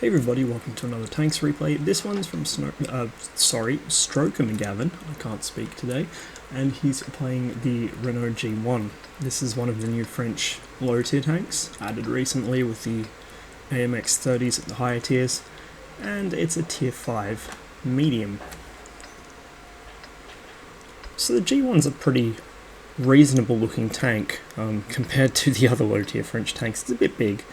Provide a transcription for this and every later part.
Hey everybody, welcome to another Tanks replay. This one's from StrokerMcGavin, I can't speak today, and he's playing the Renault G1. This is one of the new French low tier tanks, added recently with the AMX 30s at the higher tiers, and it's a tier 5 medium. So the G1's a pretty reasonable looking tank compared to the other low tier French tanks. It's a bit big,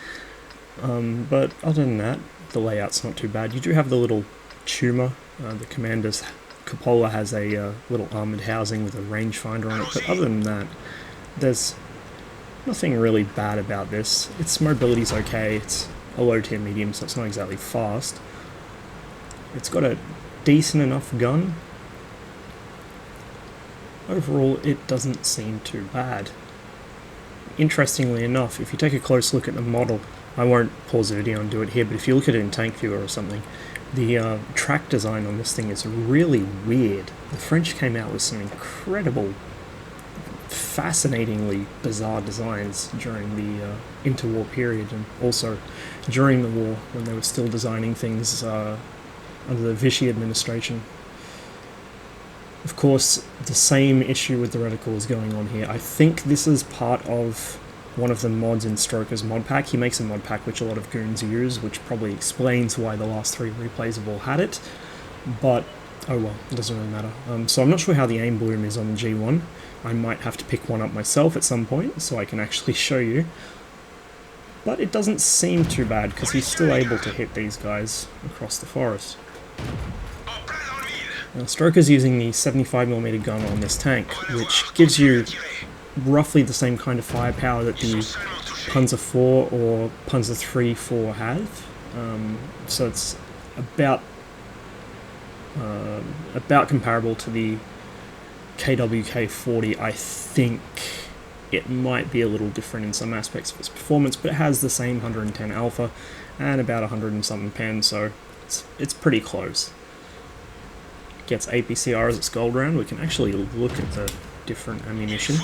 but other than that, the layout's not too bad. You do have the little tumor. The commander's cupola has a little armoured housing with a rangefinder on it, but other than that, there's nothing really bad about this. Its mobility's okay. It's a low tier medium, so it's not exactly fast. It's got a decent enough gun. Overall, it doesn't seem too bad. Interestingly enough, if you take a close look at the model, I won't pause the video and do it here, but if you look at it in Tank Viewer or something, the track design on this thing is really weird. The French came out with some incredible, fascinatingly bizarre designs during the interwar period, and also during the war when they were still designing things under the Vichy administration. Of course, the same issue with the reticle is going on here. I think this is part of one of the mods in Stroker's mod pack. He makes a mod pack which a lot of goons use, which probably explains why the last 3 replays have all had it, but oh well, it doesn't really matter. So I'm not sure how the aim bloom is on the G1. I might have to pick one up myself at some point so I can actually show you, but it doesn't seem too bad because he's still able to hit these guys across the forest. Now, Stroker's using the 75mm gun on this tank, which gives you roughly the same kind of firepower that the Panzer IV or Panzer III-4 have. So it's about comparable to the KWK-40. I think it might be a little different in some aspects of its performance, but it has the same 110 alpha and about 100 and something pen, so it's pretty close. Gets APCR as its gold round. We can actually look at the different ammunition,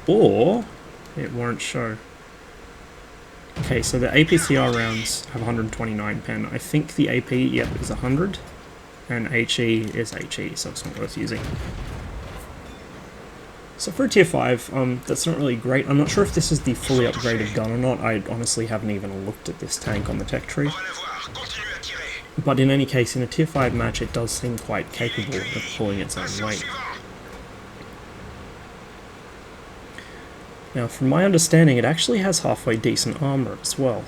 or it won't show. Okay, so the APCR rounds have 129 pen. I think the AP, yep, is 100, and HE is HE, so it's not worth using. So for a tier 5, that's not really great. I'm not sure if this is the fully upgraded gun or not. I honestly haven't even looked at this tank on the tech tree. But in any case, in a tier 5 match, it does seem quite capable of pulling its own weight. Now, from my understanding, it actually has halfway decent armour as well.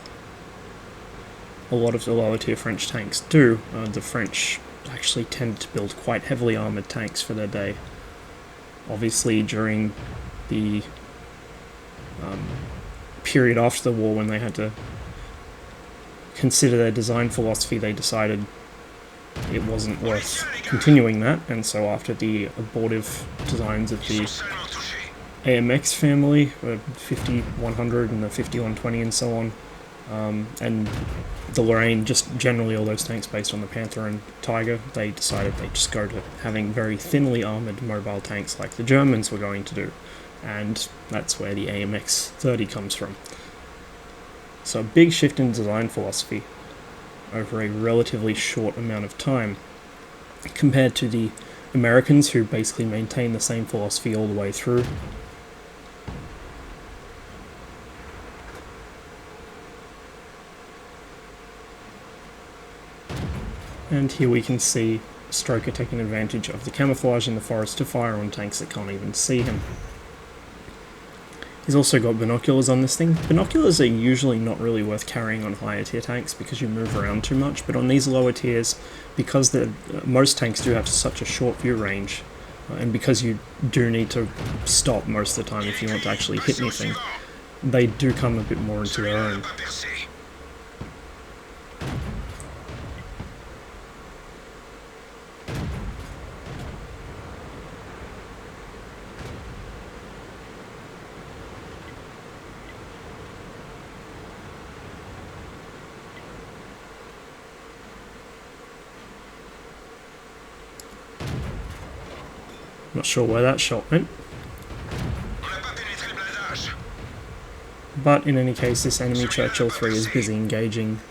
A lot of the lower tier French tanks do. The French actually tend to build quite heavily armoured tanks for their day. Obviously, during the period after the war, when they had to consider their design philosophy, they decided it wasn't worth continuing that, and so after the abortive designs of the AMX family, the 50-100 and the 50-120 and so on, and the Lorraine, just generally all those tanks based on the Panther and Tiger, they decided they'd just go to having very thinly armoured mobile tanks like the Germans were going to do, and that's where the AMX 30 comes from. So a big shift in design philosophy over a relatively short amount of time, compared to the Americans, who basically maintain the same philosophy all the way through. And here we can see Stroker taking advantage of the camouflage in the forest to fire on tanks that can't even see him. He's also got binoculars on this thing. Binoculars are usually not really worth carrying on higher tier tanks because you move around too much, but on these lower tiers, because most tanks do have such a short view range, and because you do need to stop most of the time if you want to actually hit anything, they do come a bit more into their own. Not sure where that shot went, But in any case, this enemy Churchill 3 is busy engaging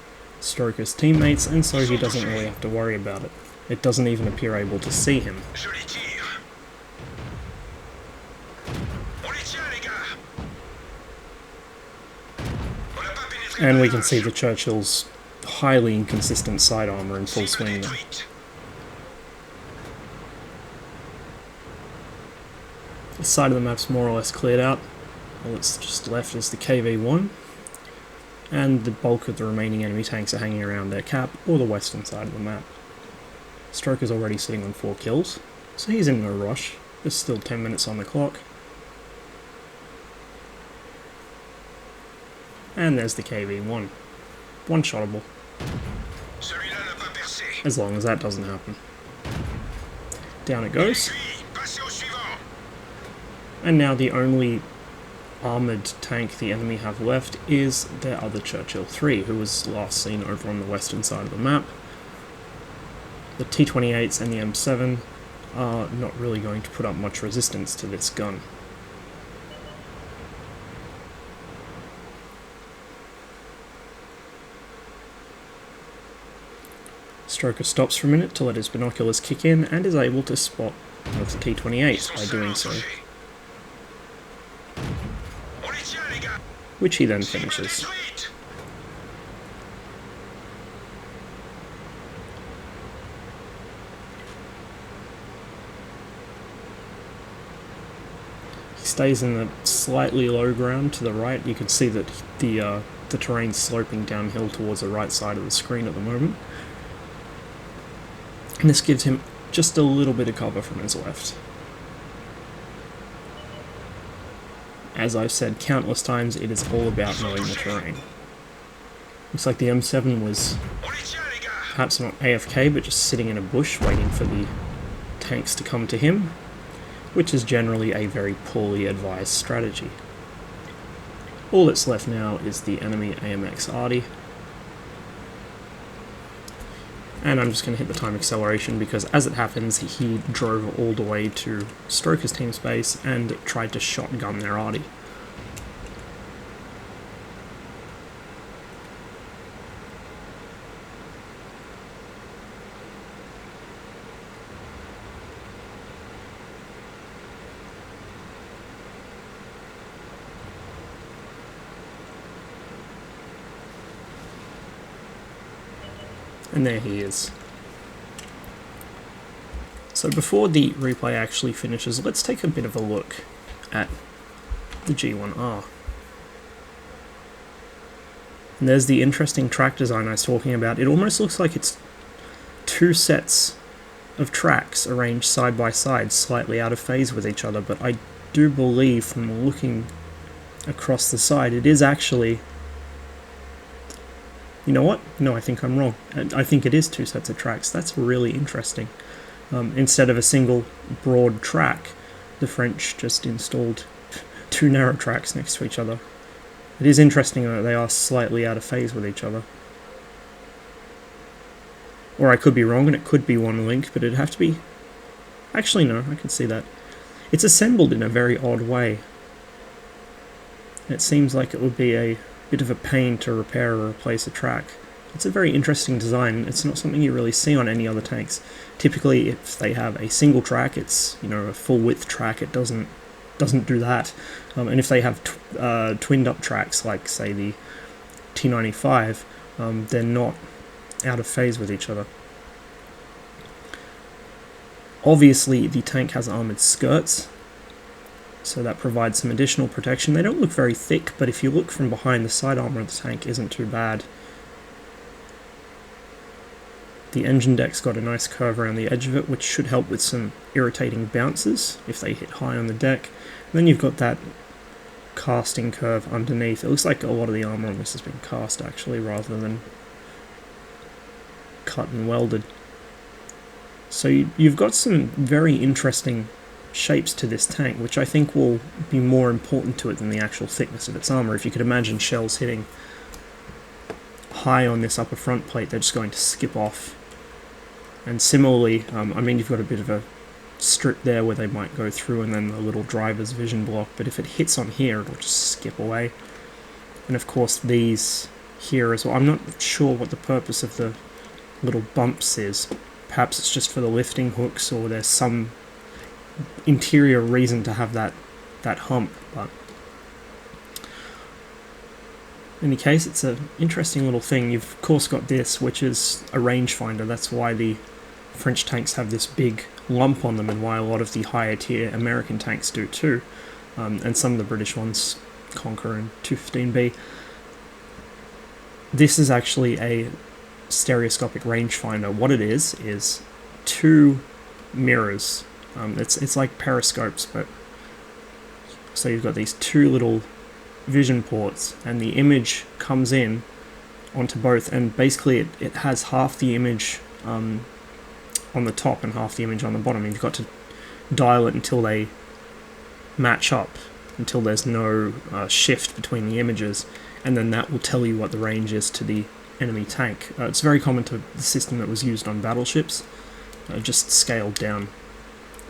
Stroker's teammates, and so he doesn't really have to worry about it. It doesn't even appear able to see him. And we can see the Churchill's highly inconsistent side armour in full swing now. The side of the map's more or less cleared out. All that's just left is the KV-1, and the bulk of the remaining enemy tanks are hanging around their cap or the western side of the map. Stroker's already sitting on 4 kills, so he's in no rush. There's still 10 minutes on the clock. And there's the KV-1. One-shottable. As long as that doesn't happen. Down it goes. And now the only armoured tank the enemy have left is their other Churchill 3, who was last seen over on the western side of the map. The T-28s and the M7 are not really going to put up much resistance to this gun. Stroker stops for a minute to let his binoculars kick in and is able to spot one of the T-28s by doing so, which he then finishes. He stays in the slightly low ground to the right. You can see that the terrain's sloping downhill towards the right side of the screen at the moment. And this gives him just a little bit of cover from his left. As I've said countless times, it is all about knowing the terrain. Looks like the M7 was perhaps not AFK, but just sitting in a bush waiting for the tanks to come to him, which is generally a very poorly advised strategy. All that's left now is the enemy AMX Arty. And I'm just going to hit the time acceleration because, as it happens, he drove all the way to Stroker's team space and tried to shotgun their Arty. And there he is. So before the replay actually finishes, let's take a bit of a look at the G1R. And there's the interesting track design I was talking about. It almost looks like it's 2 sets of tracks arranged side by side, slightly out of phase with each other, but I do believe from looking across the side, it is actually... You know what? No, I think I'm wrong. I think it is 2 sets of tracks. That's really interesting. Instead of a single broad track, the French just installed 2 narrow tracks next to each other. It is interesting that they are slightly out of phase with each other. Or I could be wrong and it could be one link, but it'd have to be... Actually no, I can see that. It's assembled in a very odd way. It seems like it would be a bit of a pain to repair or replace a track. It's a very interesting design. It's not something you really see on any other tanks. Typically, if they have a single track, it's, you know, a full width track. It doesn't do that. And if they have twinned up tracks, like say the T95, they're not out of phase with each other. Obviously, the tank has armoured skirts, so that provides some additional protection. They don't look very thick, but if you look from behind, the side armour of the tank isn't too bad. The engine deck's got a nice curve around the edge of it, which should help with some irritating bounces if they hit high on the deck. And then you've got that casting curve underneath. It looks like a lot of the armour on this has been cast, actually, rather than cut and welded. So you've got some very interesting shapes to this tank, which I think will be more important to it than the actual thickness of its armour. If you could imagine shells hitting high on this upper front plate, they're just going to skip off. And similarly, I mean, you've got a bit of a strip there where they might go through and then the little driver's vision block, but if it hits on here, it'll just skip away. And of course these here as well. I'm not sure what the purpose of the little bumps is. Perhaps it's just for the lifting hooks, or there's some interior reason to have that hump, but in any case, it's an interesting little thing. You've of course got this, which is a rangefinder. That's why the French tanks have this big lump on them, and why a lot of the higher tier American tanks do too, and some of the British ones, Conquer and 215B. This is actually a stereoscopic rangefinder. What it is two mirrors. It's like periscopes, but so you've got these two little vision ports, and the image comes in onto both, and basically it has half the image on the top and half the image on the bottom. You've got to dial it until they match up, until there's no shift between the images, and then that will tell you what the range is to the enemy tank. It's very common to the system that was used on battleships, just scaled down,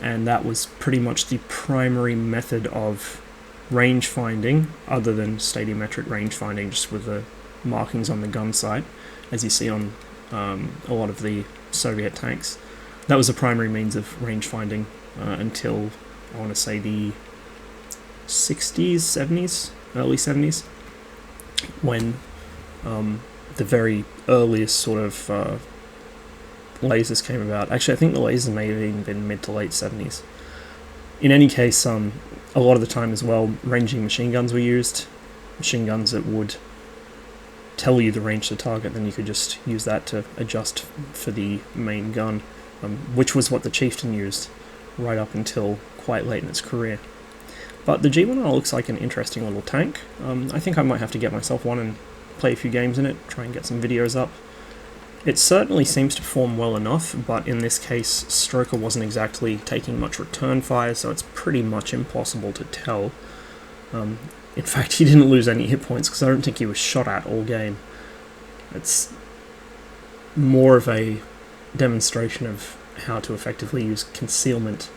and that was pretty much the primary method of range finding, other than stadiometric range finding, just with the markings on the gun sight, as you see on a lot of the Soviet tanks. That was the primary means of range finding until, I want to say, the 60s, 70s, early 70s, when the very earliest sort of lasers came about. Actually, I think the lasers may have even been mid to late 70s. In any case, a lot of the time as well, ranging machine guns were used. Machine guns that would tell you the range to target, then you could just use that to adjust for the main gun, which was what the Chieftain used right up until quite late in its career. But the G1R looks like an interesting little tank. I think I might have to get myself one and play a few games in it, try and get some videos up. It certainly seems to perform well enough, but in this case, Stroker wasn't exactly taking much return fire, so it's pretty much impossible to tell. In fact, he didn't lose any hit points, because I don't think he was shot at all game. It's more of a demonstration of how to effectively use concealment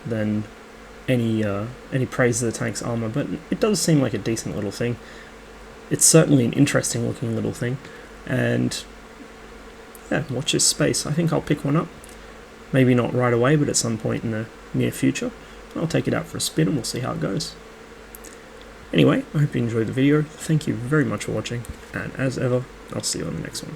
than any praise of the tank's armor, but it does seem like a decent little thing. It's certainly an interesting looking little thing, and yeah, watch this space. I think I'll pick one up. Maybe not right away, but at some point in the near future. I'll take it out for a spin and we'll see how it goes. Anyway, I hope you enjoyed the video. Thank you very much for watching, and as ever, I'll see you on the next one.